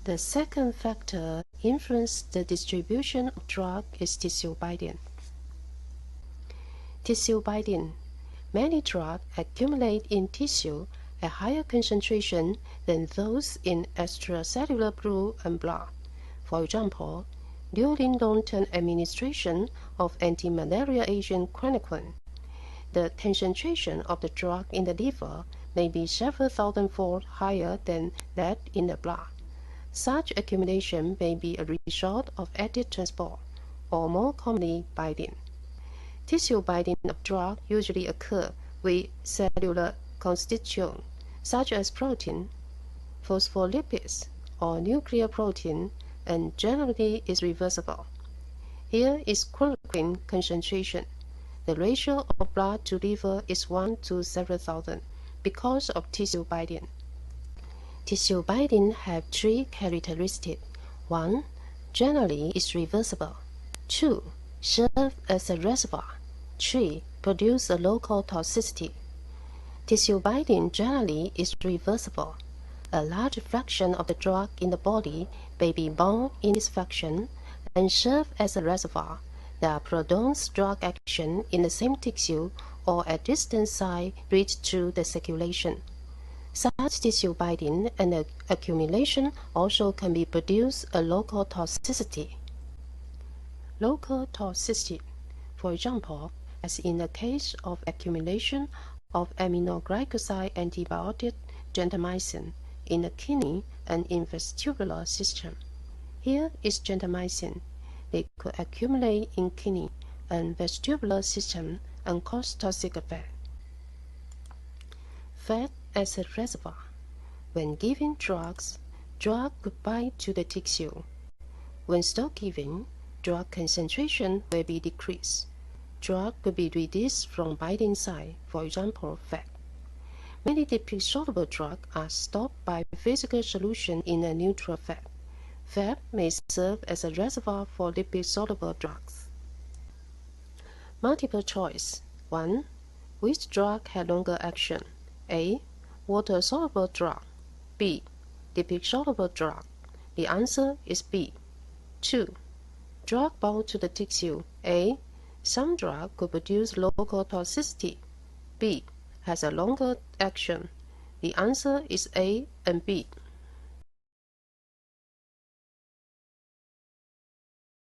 The second factor influencing the distribution of drug is tissue binding. Tissue binding. Many drugs accumulate in tissue at higher concentration than those in extracellular fluid and blood. For example, during long-term administration of anti-malaria agent quinine, the concentration of the drug in the liver may be several thousandfold higher than that in the blood. Such accumulation may be a result of active transport, or more commonly, binding. Tissue binding of drugs usually occur with cellular constituents, such as protein, phospholipids, or nuclear protein, and generally is reversible. Here is quinine concentration. The ratio of blood to liver is 1 to several thousand because of tissue binding. Tissue binding have three characteristics. 1. Generally is reversible. 2. Serve as a reservoir. 3. Produce a local toxicity. Tissue binding generally is reversible. A large fraction of the drug in the body may be bound in this fraction and serve as a reservoir that prolongs drug action in the same tissue or at distant site reached through the circulation. Such tissue binding and accumulation also can be produce a local toxicity. Local toxicity, for example, as in the case of accumulation of aminoglycoside antibiotic gentamicin in the kidney and in vestibular system. Here is gentamicin. They could accumulate in kidney and vestibular system and cause toxic effect. Fat as a reservoir. When giving drugs, drug could bind to the tissue. When stop giving, drug concentration will be decreased. Drug could be released from binding site, for example, fat. Many lipid-soluble drugs are stopped by physical solution in a neutral fat. Fat may serve as a reservoir for lipid-soluble drugs. Multiple choice. 1. Which drug had longer action? A. Water-soluble drug. B. Lipid-soluble drug. The answer is B. 2. Drug bound to the tissue. A. Some drug could produce local toxicity. B. Has a longer action. The answer is A and B.